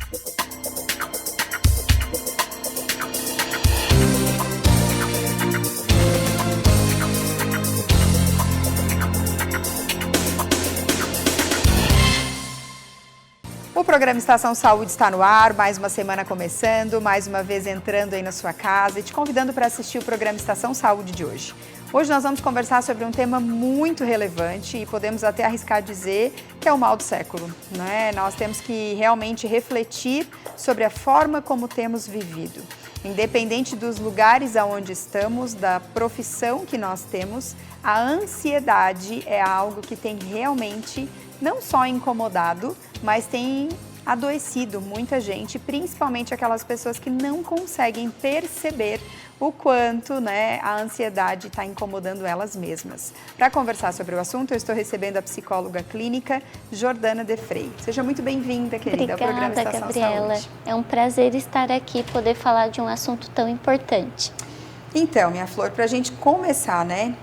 O programa Estação Saúde está no ar, mais uma semana começando, mais uma vez entrando aí na sua casa e te convidando para assistir o programa Estação Saúde de hoje. Hoje nós vamos conversar sobre um tema muito relevante e podemos até arriscar dizer que é o mal do século, né? Nós temos que realmente refletir sobre a forma como temos vivido. Independente dos lugares aonde estamos, da profissão que nós temos, a ansiedade é algo que tem realmente não só incomodado, mas tem adoecido muita gente, principalmente aquelas pessoas que não conseguem perceber o quanto, né, a ansiedade está incomodando elas mesmas. Para conversar sobre o assunto, eu estou recebendo a psicóloga clínica Jordana De Frey. Seja muito bem-vinda, querida, ao programa Estação Gabriela. Saúde. É um prazer estar aqui, poder falar de um assunto tão importante. Então, minha flor, para a gente começar, né?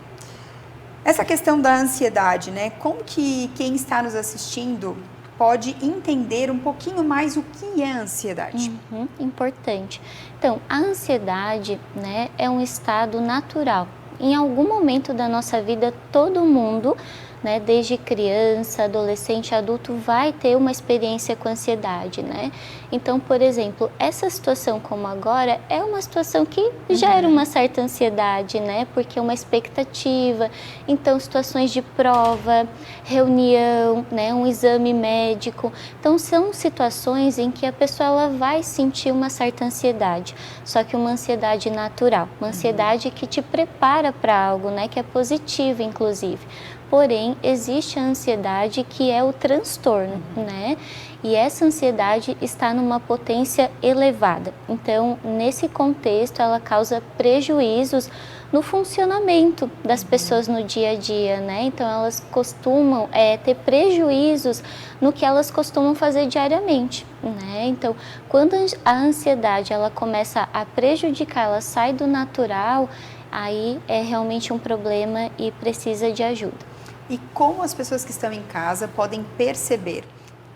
Essa questão da ansiedade, né? Como que quem está nos assistindo pode entender um pouquinho mais o que é ansiedade? Importante. Então, a ansiedade, né, é um estado natural. Em algum momento da nossa vida, todo mundo, né, desde criança, adolescente, adulto, vai ter uma experiência com ansiedade, né? Então, por exemplo, essa situação como agora é uma situação que gera uma certa ansiedade, né? Porque é uma expectativa, então situações de prova, reunião, né, um exame médico. Então, são situações em que a pessoa ela vai sentir uma certa ansiedade, só que uma ansiedade natural, uma ansiedade que te prepara para algo, né, que é positiva, inclusive. Porém, existe a ansiedade que é o transtorno, né? E essa ansiedade está numa potência elevada. Então, nesse contexto, ela causa prejuízos no funcionamento das pessoas no dia a dia, né? Então, elas costumam ter prejuízos no que elas costumam fazer diariamente, né? Então, quando a ansiedade ela começa a prejudicar, ela sai do natural, aí é realmente um problema e precisa de ajuda. E como as pessoas que estão em casa podem perceber?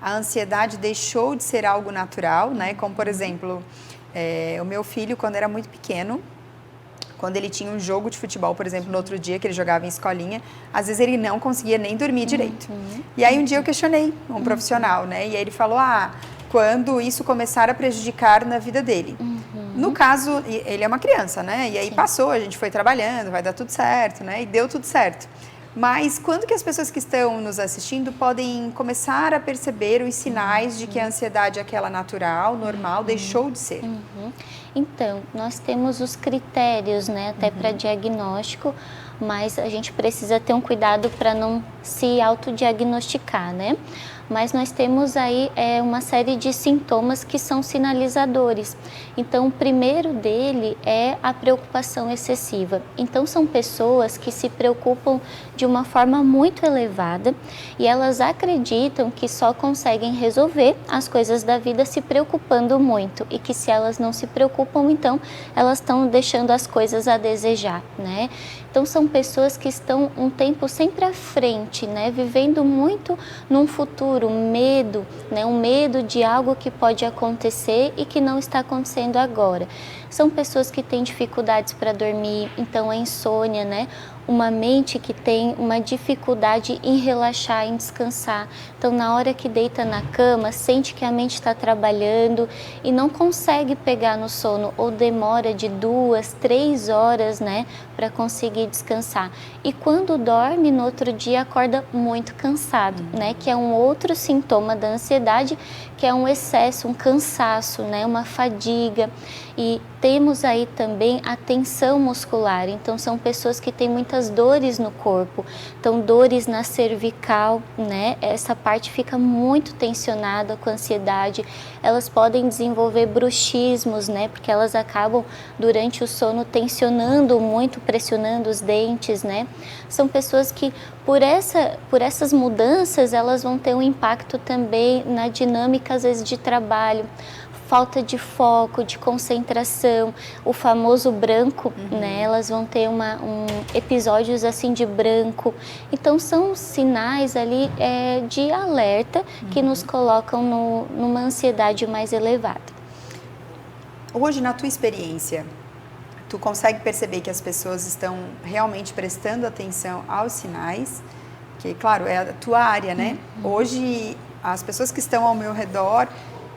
A ansiedade deixou de ser algo natural, né? Como, por exemplo, o meu filho, quando era muito pequeno, quando ele tinha um jogo de futebol, por exemplo, no outro dia que ele jogava em escolinha, às vezes ele não conseguia nem dormir direito. E aí um dia eu questionei um profissional, né? E aí ele falou, quando isso começar a prejudicar na vida dele. No caso, ele é uma criança, né? E aí passou, a gente foi trabalhando, vai dar tudo certo, né? E deu tudo certo. Mas quando que as pessoas que estão nos assistindo podem começar a perceber os sinais de que a ansiedade, aquela natural, normal, deixou de ser? Então, nós temos os critérios, né, até para diagnóstico, mas a gente precisa ter um cuidado para não se autodiagnosticar, né? Mas nós temos aí uma série de sintomas que são sinalizadores. Então, o primeiro dele é a preocupação excessiva. Então, são pessoas que se preocupam de uma forma muito elevada e elas acreditam que só conseguem resolver as coisas da vida se preocupando muito e que se elas não se preocupam, então elas estão deixando as coisas a desejar, né? Então, são pessoas que estão um tempo sempre à frente, né? Vivendo muito num futuro, medo, né? Um medo de algo que pode acontecer e que não está acontecendo agora. São pessoas que têm dificuldades para dormir, então a insônia, né? Uma mente que tem uma dificuldade em relaxar, em descansar. Então, na hora que deita na cama, sente que a mente está trabalhando e não consegue pegar no sono ou demora de 2, 3 horas, né, para conseguir descansar. E quando dorme, no outro dia acorda muito cansado, né, que é um outro sintoma da ansiedade, que é um excesso, um cansaço, né, uma fadiga. E temos aí também a tensão muscular, então são pessoas que têm muitas dores no corpo, então dores na cervical, né? Essa parte fica muito tensionada com a ansiedade, elas podem desenvolver bruxismos, né? Porque elas acabam durante o sono tensionando muito, pressionando os dentes, né? São pessoas que por essas mudanças elas vão ter um impacto também na dinâmica às vezes de trabalho. falta de foco, de concentração, o famoso branco, né? Elas vão ter episódios assim de branco. Então são sinais ali de alerta que nos colocam numa ansiedade mais elevada. Hoje, na tua experiência, tu consegue perceber que as pessoas estão realmente prestando atenção aos sinais? Que, claro, é a tua área, né? Hoje, as pessoas que estão ao meu redor,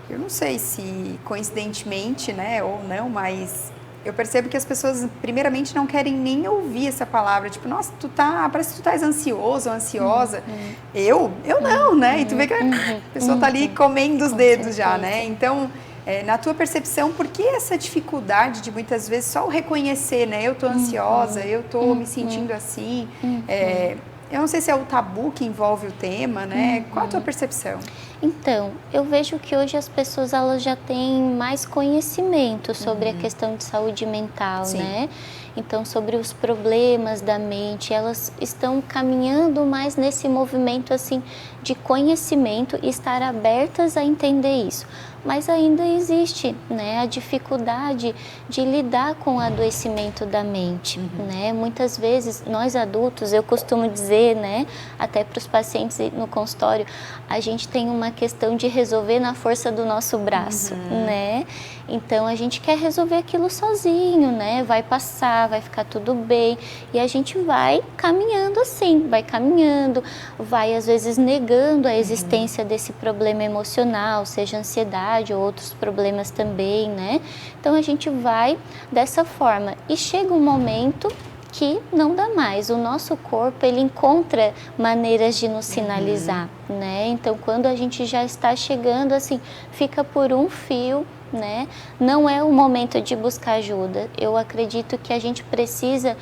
eu não sei se coincidentemente, né, ou não, mas eu percebo que as pessoas, primeiramente, não querem nem ouvir essa palavra. Tipo, nossa, parece que tu estás ansioso ou ansiosa. Eu não, né? E tu vê que a pessoa tá ali comendo os dedos já, né? Então, na tua percepção, por que essa dificuldade de muitas vezes só o reconhecer, né? Eu tô ansiosa, eu tô me sentindo assim. Eu não sei se é o tabu que envolve o tema, né? Qual a tua percepção? Então, eu vejo que hoje as pessoas elas já têm mais conhecimento sobre a questão de saúde mental, né? Então, sobre os problemas da mente, elas estão caminhando mais nesse movimento assim de conhecimento e estar abertas a entender isso. Mas ainda existe, né, a dificuldade de lidar com o adoecimento da mente, né? Muitas vezes nós adultos, eu costumo dizer, né, até para os pacientes no consultório, a gente tem uma questão de resolver na força do nosso braço, né? Então a gente quer resolver aquilo sozinho, né? Vai passar, vai ficar tudo bem e a gente vai caminhando assim, vai às vezes negando a existência desse problema emocional, seja ansiedade ou outros problemas também, né? Então a gente vai dessa forma e chega um momento que não dá mais. O nosso corpo, ele encontra maneiras de nos sinalizar, né? Então, quando a gente já está chegando, assim, fica por um fio, né? Não é o momento de buscar ajuda. Eu acredito que a gente precisa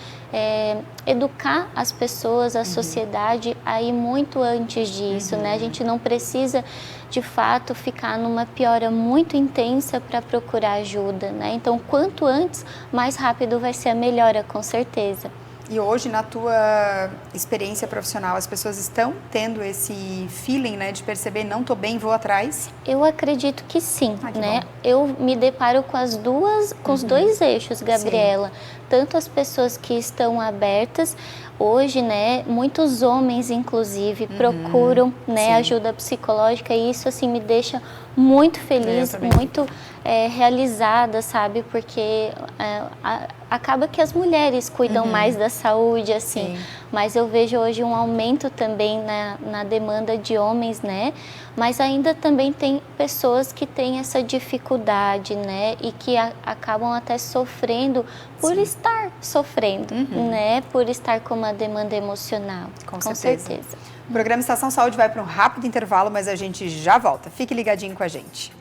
educar as pessoas, a sociedade, a ir muito antes disso, né? A gente não precisa, de fato, ficar numa piora muito intensa para procurar ajuda, né? Então, quanto antes, mais rápido vai ser a melhora, com certeza. E hoje, na tua experiência profissional, as pessoas estão tendo esse feeling, né, de perceber, não tô bem, vou atrás? Eu acredito que sim, né? Bom. Eu me deparo com os dois eixos, Gabriela. Tanto as pessoas que estão abertas, hoje, né, muitos homens, inclusive, procuram, né, ajuda psicológica e isso, assim, me deixa muito feliz, muito realizada, sabe? Porque acaba que as mulheres cuidam mais da saúde, assim. Mas eu vejo hoje um aumento também na demanda de homens, né? Mas ainda também tem pessoas que têm essa dificuldade, né? E que acabam até sofrendo por estar sofrendo, né? Por estar com uma demanda emocional. Com certeza. O programa Estação Saúde vai para um rápido intervalo, mas a gente já volta. Fique ligadinho com a gente.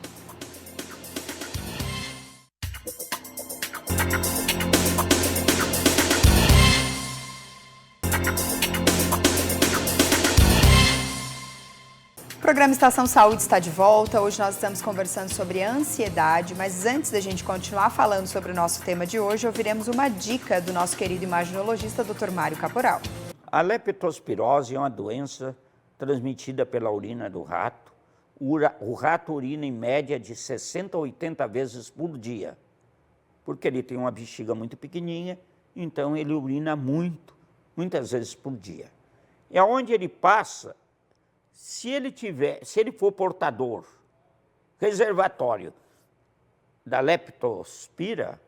O programa Estação Saúde está de volta. Hoje nós estamos conversando sobre ansiedade, mas antes da gente continuar falando sobre o nosso tema de hoje, ouviremos uma dica do nosso querido imaginologista, Dr. Mário Caporal. A leptospirose é uma doença transmitida pela urina do rato. O rato urina em média de 60 a 80 vezes por dia, porque ele tem uma bexiga muito pequenininha, então ele urina muitas vezes por dia. E aonde ele passa, se ele for portador reservatório da leptospira,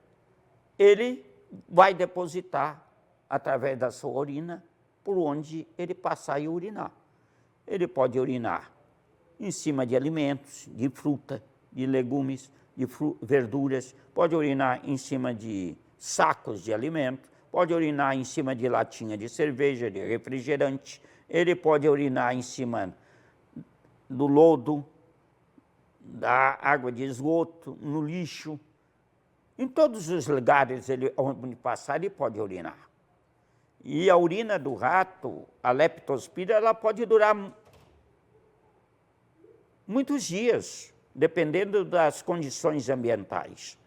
ele vai depositar através da sua urina por onde ele passar e urinar. Ele pode urinar em cima de alimentos, de fruta, de legumes, de verduras, pode urinar em cima de sacos de alimento, pode urinar em cima de latinha de cerveja, de refrigerante, ele pode urinar em cima do lodo, da água de esgoto, no lixo. Em todos os lugares onde passar, ele pode urinar. E a urina do rato, a leptospira, ela pode durar muitos dias, dependendo das condições ambientais.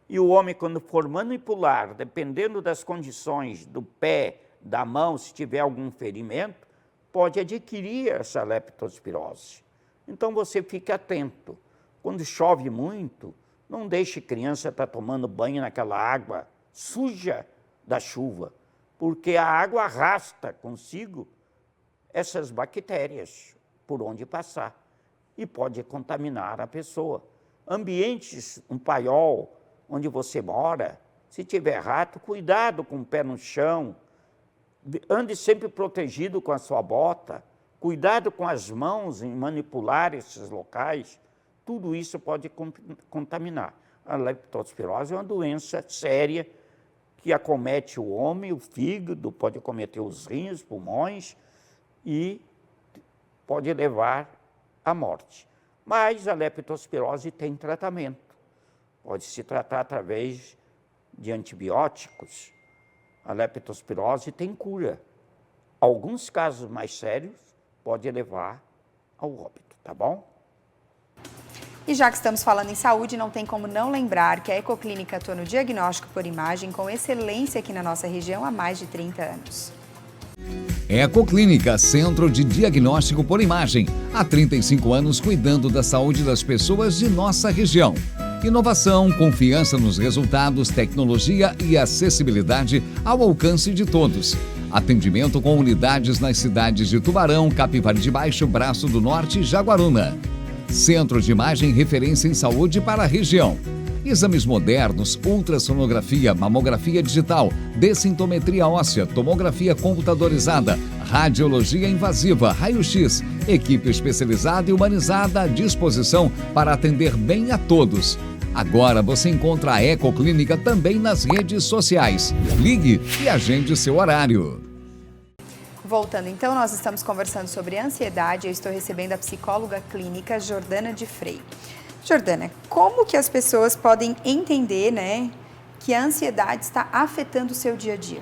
E o homem, quando for manipular, dependendo das condições do pé, da mão, se tiver algum ferimento, pode adquirir essa leptospirose. Então você fique atento. quando chove muito, não deixe criança estar tomando banho naquela água suja da chuva, porque a água arrasta consigo essas bactérias por onde passar e pode contaminar a pessoa. Ambientes, um paiol, onde você mora, se tiver rato, cuidado com o pé no chão, ande sempre protegido com a sua bota, cuidado com as mãos em manipular esses locais, tudo isso pode contaminar. A leptospirose é uma doença séria que acomete o homem, o fígado, pode acometer os rins, pulmões e pode levar à morte. Mas a leptospirose tem tratamento. Pode se tratar através de antibióticos. A leptospirose tem cura. Alguns casos mais sérios pode levar ao óbito, tá bom? E já que estamos falando em saúde, não tem como não lembrar que a Ecoclínica atua no diagnóstico por imagem com excelência aqui na nossa região há mais de 30 anos. Ecoclínica, Centro de Diagnóstico por Imagem. Há 35 anos cuidando da saúde das pessoas de nossa região. Inovação, confiança nos resultados, tecnologia e acessibilidade ao alcance de todos. Atendimento com unidades nas cidades de Tubarão, Capivari de Baixo, Braço do Norte e Jaguaruna. Centro de Imagem referência em saúde para a região. Exames modernos, ultrassonografia, mamografia digital, dessintometria óssea, tomografia computadorizada, radiologia invasiva, raio-x, equipe especializada e humanizada à disposição para atender bem a todos. Agora você encontra a Ecoclínica também nas redes sociais. Ligue e agende seu horário. Voltando então, nós estamos conversando sobre ansiedade. Eu estou recebendo a psicóloga clínica Jordana de Frei. Jordana, como que as pessoas podem entender, né, que a ansiedade está afetando o seu dia a dia?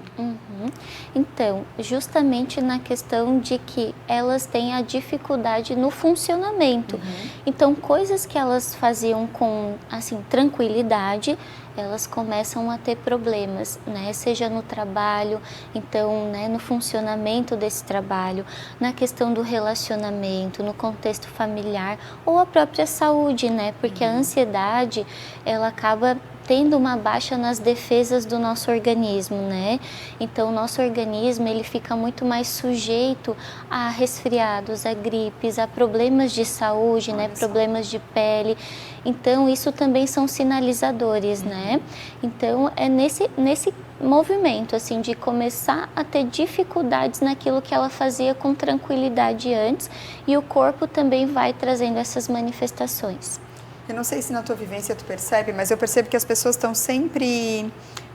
Então, justamente na questão de que elas têm a dificuldade no funcionamento. Então, coisas que elas faziam com, assim, tranquilidade, elas começam a ter problemas, né? Seja no trabalho, então, né, no funcionamento desse trabalho, na questão do relacionamento, no contexto familiar ou a própria saúde, né? Porque a ansiedade, ela acaba tendo uma baixa nas defesas do nosso organismo, né? Então, o nosso organismo, ele fica muito mais sujeito a resfriados, a gripes, a problemas de saúde, né? Problemas de pele. Então, isso também são sinalizadores, né? Então, é nesse movimento, assim, de começar a ter dificuldades naquilo que ela fazia com tranquilidade antes, e o corpo também vai trazendo essas manifestações. Eu não sei se na tua vivência tu percebe, mas eu percebo que as pessoas estão sempre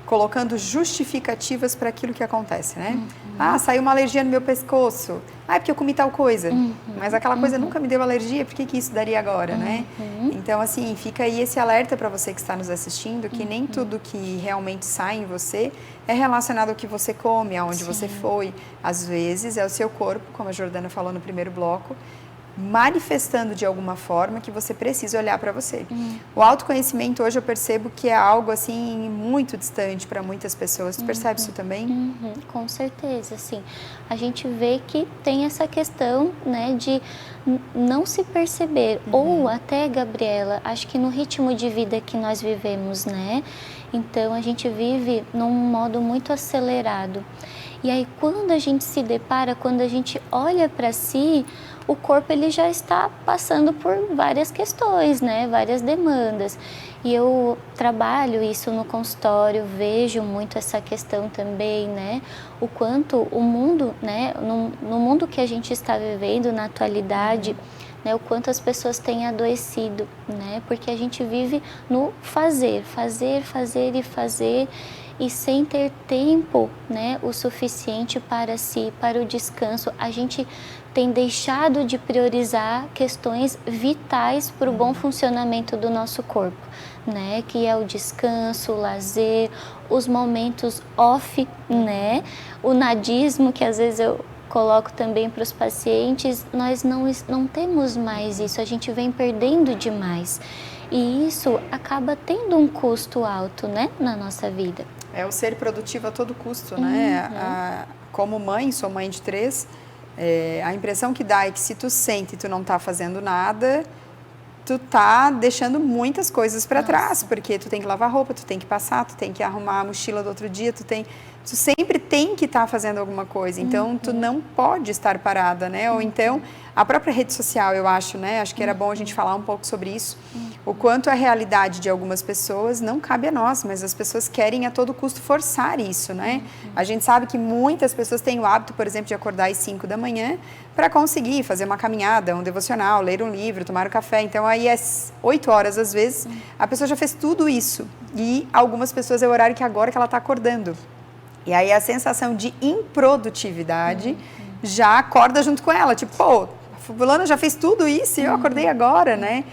colocando justificativas para aquilo que acontece, né? Ah, saiu uma alergia no meu pescoço. Ah, é porque eu comi tal coisa. Mas aquela coisa nunca me deu alergia, por que isso daria agora, né? Então, assim, fica aí esse alerta para você que está nos assistindo, que nem tudo que realmente sai em você é relacionado ao que você come, aonde você foi. Às vezes é o seu corpo, como a Jordana falou no primeiro bloco, manifestando de alguma forma que você precisa olhar para você. O autoconhecimento hoje eu percebo que é algo assim muito distante para muitas pessoas. Tu percebe isso também? Com certeza, sim. A gente vê que tem essa questão, né, de não se perceber. Ou até, Gabriela, acho que no ritmo de vida que nós vivemos, né? Então a gente vive num modo muito acelerado. E aí quando a gente se depara, quando a gente olha para si, o corpo ele já está passando por várias questões, né? Várias demandas. E eu trabalho isso no consultório, vejo muito essa questão também, né? O quanto o mundo, né? No mundo que a gente está vivendo na atualidade, né, o quanto as pessoas têm adoecido, né? Porque a gente vive no fazer e sem ter tempo, né, o suficiente para si, para o descanso. A gente tem deixado de priorizar questões vitais para o bom funcionamento do nosso corpo, né? Que é o descanso, o lazer, os momentos off, né? O nadismo, que às vezes eu coloco também para os pacientes, nós não temos mais isso, a gente vem perdendo demais. E isso acaba tendo um custo alto, né, na nossa vida. É o ser produtivo a todo custo, né? Como mãe, sou mãe de 3, a impressão que dá é que se tu sente e tu não tá fazendo nada, tu tá deixando muitas coisas para trás, porque tu tem que lavar roupa, tu tem que passar, tu tem que arrumar a mochila do outro dia, tu sempre tem que estar fazendo alguma coisa, então tu não pode estar parada, né? Ou então, a própria rede social, eu acho, né? Acho que era bom a gente falar um pouco sobre isso, o quanto a realidade de algumas pessoas não cabe a nós, mas as pessoas querem a todo custo forçar isso, né? A gente sabe que muitas pessoas têm o hábito, por exemplo, de acordar às 5 da manhã para conseguir fazer uma caminhada, um devocional, ler um livro, tomar um café, então aí às 8 horas, às vezes, a pessoa já fez tudo isso, e algumas pessoas é o horário que agora que ela está acordando. E aí a sensação de improdutividade já acorda junto com ela. Tipo, pô, a fulana já fez tudo isso e eu acordei agora, né?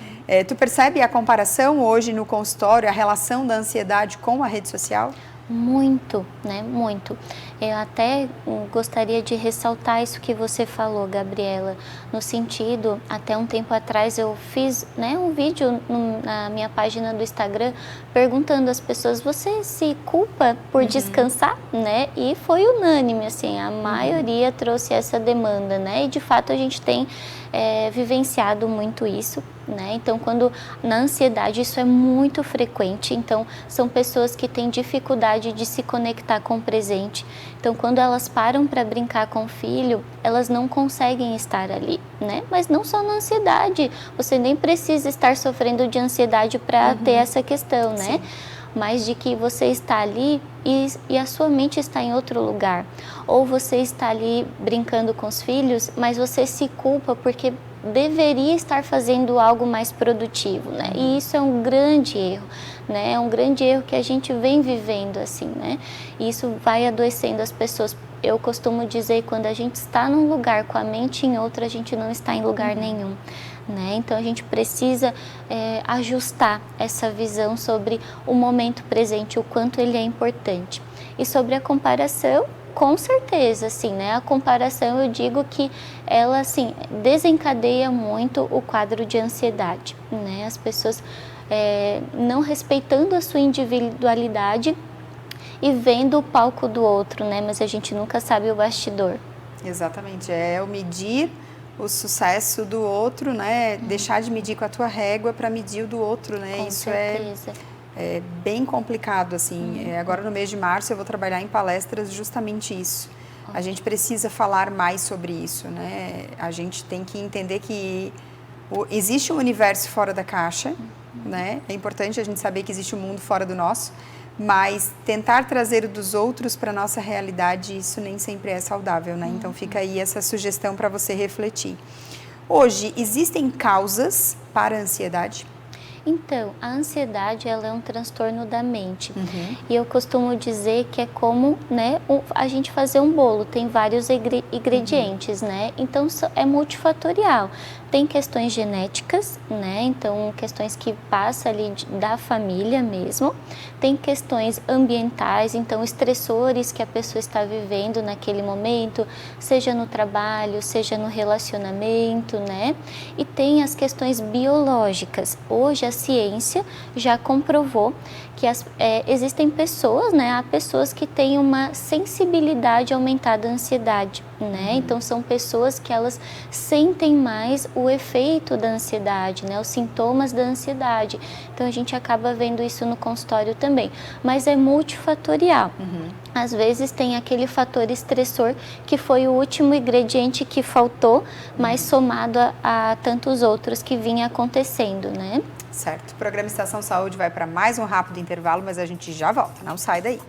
Tu percebe a comparação hoje no consultório, a relação da ansiedade com a rede social? Muito, né? Muito. Eu até gostaria de ressaltar isso que você falou, Gabriela, no sentido, até um tempo atrás eu fiz, né, um vídeo na minha página do Instagram perguntando às pessoas, você se culpa por descansar, né? E foi unânime, assim, a maioria trouxe essa demanda, né? E de fato a gente tem vivenciado muito isso, né? Então, na ansiedade isso é muito frequente, então são pessoas que têm dificuldade de se conectar com o presente. Então, quando elas param para brincar com o filho, elas não conseguem estar ali, né? Mas não só na ansiedade, você nem precisa estar sofrendo de ansiedade para ter essa questão, né? Sim. Mas de que você está ali e a sua mente está em outro lugar. Ou você está ali brincando com os filhos, mas você se culpa porque deveria estar fazendo algo mais produtivo, né? E isso é um grande erro, né? É um grande erro que a gente vem vivendo assim, né? E isso vai adoecendo as pessoas. Eu costumo dizer que quando a gente está num lugar com a mente em outro, a gente não está em lugar nenhum. Né? Então a gente precisa ajustar essa visão sobre o momento presente, o quanto ele é importante. E sobre a comparação, com certeza, assim, né? A comparação, eu digo que ela, assim, desencadeia muito o quadro de ansiedade, né? As pessoas não respeitando a sua individualidade e vendo o palco do outro, né? Mas a gente nunca sabe o bastidor. Exatamente, é o medir o sucesso do outro, né? Deixar de medir com a tua régua para medir o do outro, né? Com Isso certeza. É bem complicado, assim. Agora no mês de março eu vou trabalhar em palestras justamente isso. A gente precisa falar mais sobre isso, né? A gente tem que entender que existe um universo fora da caixa, né? É importante a gente saber que existe um mundo fora do nosso, mas tentar trazer o dos outros para a nossa realidade, isso nem sempre é saudável, né? Então fica aí essa sugestão para você refletir. Hoje, existem causas para a ansiedade? Então, a ansiedade, ela é um transtorno da mente. E eu costumo dizer que é como, né, a gente fazer um bolo, tem vários ingredientes, né? Então, é multifatorial. Tem questões genéticas, né? Então, questões que passam ali da família mesmo. Tem questões ambientais, então, estressores que a pessoa está vivendo naquele momento, seja no trabalho, seja no relacionamento, né? E tem as questões biológicas. Hoje, a ciência já comprovou que existem pessoas, né? Há pessoas que têm uma sensibilidade aumentada à ansiedade, né? Então, são pessoas que elas sentem mais o efeito da ansiedade, né? Os sintomas da ansiedade. Então, a gente acaba vendo isso no consultório também. Mas é multifatorial. Às vezes, tem aquele fator estressor que foi o último ingrediente que faltou, mas somado a tantos outros que vinha acontecendo, né? Certo. O programa Estação Saúde vai para mais um rápido intervalo, mas a gente já volta. Não sai daí.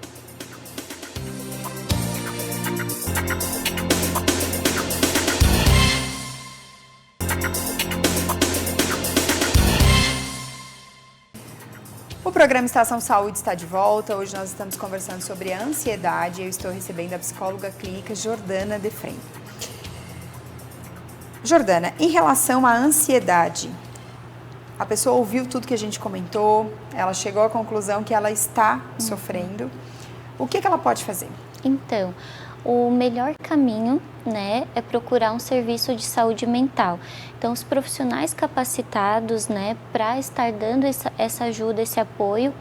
O programa Estação Saúde está de volta. Hoje nós estamos conversando sobre a ansiedade. Eu estou recebendo a psicóloga clínica Jordana Defrem. Jordana, em relação à ansiedade, a pessoa ouviu tudo que a gente comentou, ela chegou à conclusão que ela está sofrendo. O que ela pode fazer? Então, o melhor caminho, né, é procurar um serviço de saúde mental. Então, os profissionais capacitados, né, para estar dando essa ajuda, esse apoio,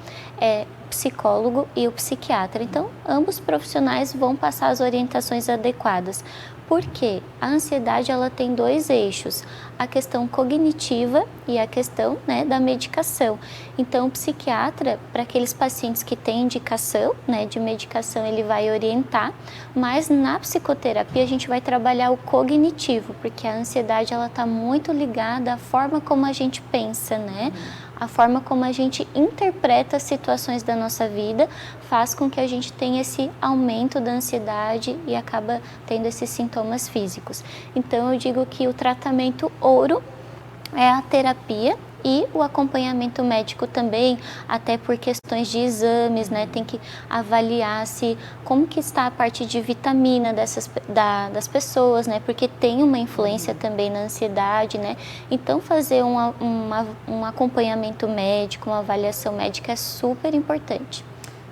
psicólogo e o psiquiatra. Então, ambos profissionais vão passar as orientações adequadas. Porque a ansiedade ela tem 2 eixos, a questão cognitiva e a questão, né, da medicação. Então, o psiquiatra, para aqueles pacientes que têm indicação, né, de medicação, ele vai orientar, mas na psicoterapia a gente vai trabalhar o cognitivo, porque a ansiedade ela está muito ligada à forma como a gente pensa, né? A forma como a gente interpreta as situações da nossa vida faz com que a gente tenha esse aumento da ansiedade e acaba tendo esses sintomas físicos. Então, eu digo que o tratamento ouro é a terapia e o acompanhamento médico também, até por questões de exames, né? Tem que avaliar se como que está a parte de vitamina das pessoas, né? Porque tem uma influência também na ansiedade, né? Então, fazer um acompanhamento médico, uma avaliação médica é super importante.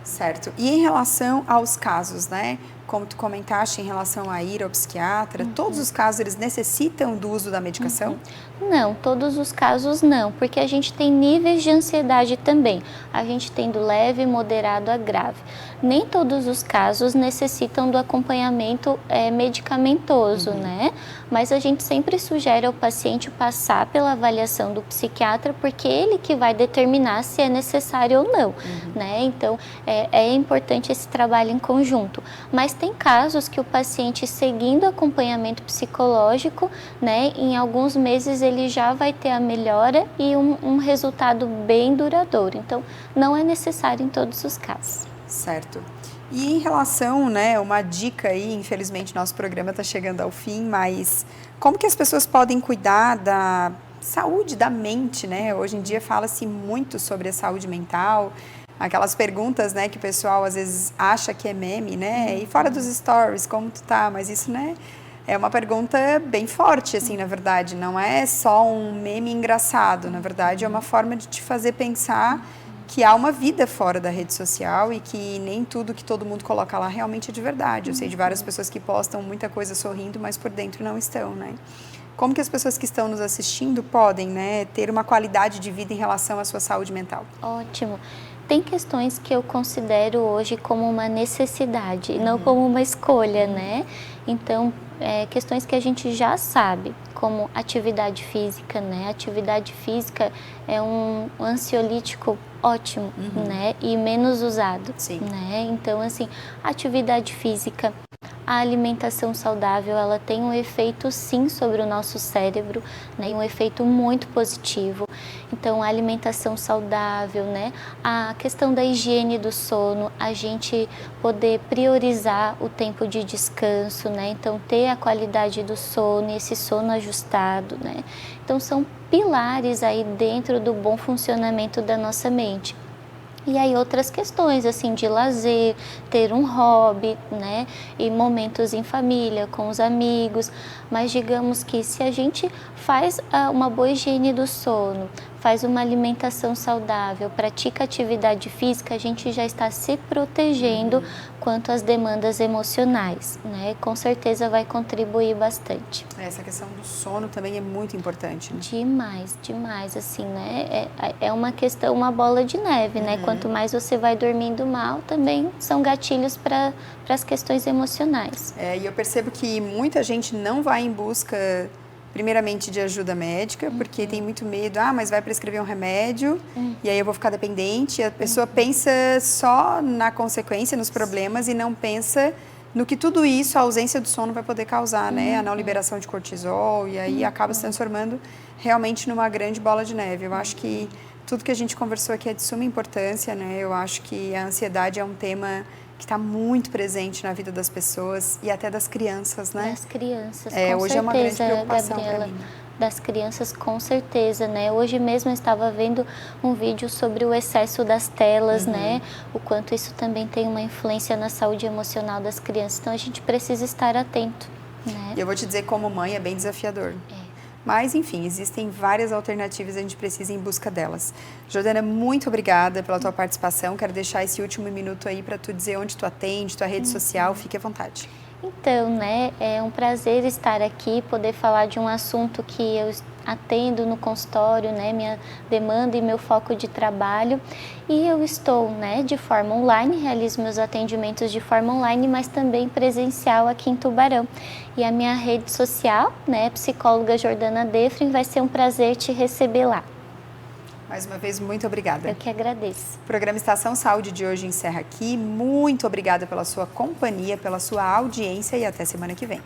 Certo. E em relação aos casos, né? Como tu comentaste em relação a ir ao psiquiatra, todos os casos eles necessitam do uso da medicação? Não, todos os casos não, porque a gente tem níveis de ansiedade também. A gente tem do leve, moderado a grave. Nem todos os casos necessitam do acompanhamento medicamentoso, né? Mas a gente sempre sugere ao paciente passar pela avaliação do psiquiatra, porque ele que vai determinar se é necessário ou não, né? Então, é importante esse trabalho em conjunto. Mas tem casos que o paciente, seguindo acompanhamento psicológico, né, em alguns meses ele já vai ter a melhora e um resultado bem duradouro. Então, não é necessário em todos os casos. Certo. E em relação, né, uma dica aí, infelizmente nosso programa está chegando ao fim, mas como que as pessoas podem cuidar da saúde da mente, né? Hoje em dia fala-se muito sobre a saúde mental, aquelas perguntas, né, que o pessoal às vezes acha que é meme, né? E fora dos stories, como tu tá? Mas isso, né, é uma pergunta bem forte, assim, na verdade. Não é só um meme engraçado, na verdade é uma forma de te fazer pensar que há uma vida fora da rede social e que nem tudo que todo mundo coloca lá realmente é de verdade. Eu sei de várias pessoas que postam muita coisa sorrindo, mas por dentro não estão, né? Como que as pessoas que estão nos assistindo podem, né, ter uma qualidade de vida em relação à sua saúde mental? Ótimo. Tem questões que eu considero hoje como uma necessidade e não como uma escolha, né? Então, questões que a gente já sabe, como atividade física, né? Atividade física é um ansiolítico ótimo, né? E menos usado, né? Então, assim, atividade física, a alimentação saudável, ela tem um efeito sim sobre o nosso cérebro, né? Um efeito muito positivo. Então, a alimentação saudável, né? A questão da higiene do sono, a gente poder priorizar o tempo de descanso, né? Então, ter a qualidade do sono e esse sono ajustado, né? Então, são pilares aí dentro do bom funcionamento da nossa mente. E aí outras questões, assim, de lazer, ter um hobby, né, e momentos em família, com os amigos, mas digamos que se a gente faz uma boa higiene do sono, faz uma alimentação saudável, pratica atividade física, a gente já está se protegendo quanto às demandas emocionais, né, com certeza vai contribuir bastante. Essa questão do sono também é muito importante, né? Demais, demais, assim, né, é uma questão, uma bola de neve, né, quanto mais você vai dormindo mal, também são gatilhos para as questões emocionais. E eu percebo que muita gente não vai em busca, primeiramente, de ajuda médica, porque tem muito medo, mas vai prescrever um remédio, e aí eu vou ficar dependente. E a pessoa pensa só na consequência, nos problemas, e não pensa no que tudo isso, a ausência do sono, vai poder causar, né? A não liberação de cortisol, e aí acaba se transformando realmente numa grande bola de neve. Eu acho que tudo que a gente conversou aqui é de suma importância, né? Eu acho que a ansiedade é um tema que está muito presente na vida das pessoas e até das crianças, né? Das crianças, com hoje certeza, é uma grande preocupação para mim. Das crianças, com certeza, né? Hoje mesmo eu estava vendo um vídeo sobre o excesso das telas, né? O quanto isso também tem uma influência na saúde emocional das crianças. Então, a gente precisa estar atento, né? E eu vou te dizer, como mãe, é bem desafiador. Mas, enfim, existem várias alternativas e a gente precisa ir em busca delas. Jordana, muito obrigada pela tua participação. Quero deixar esse último minuto aí para tu dizer onde tu atende, tua rede social. Fique à vontade. Então, né, é um prazer estar aqui, poder falar de um assunto que eu atendo no consultório, né, minha demanda e meu foco de trabalho. E eu estou, né, de forma online, realizo meus atendimentos de forma online, mas também presencial aqui em Tubarão. E a minha rede social, né, psicóloga Jordana Defrin, vai ser um prazer te receber lá. Mais uma vez, muito obrigada. Eu que agradeço. O programa Estação Saúde de hoje encerra aqui. Muito obrigada pela sua companhia, pela sua audiência e até semana que vem.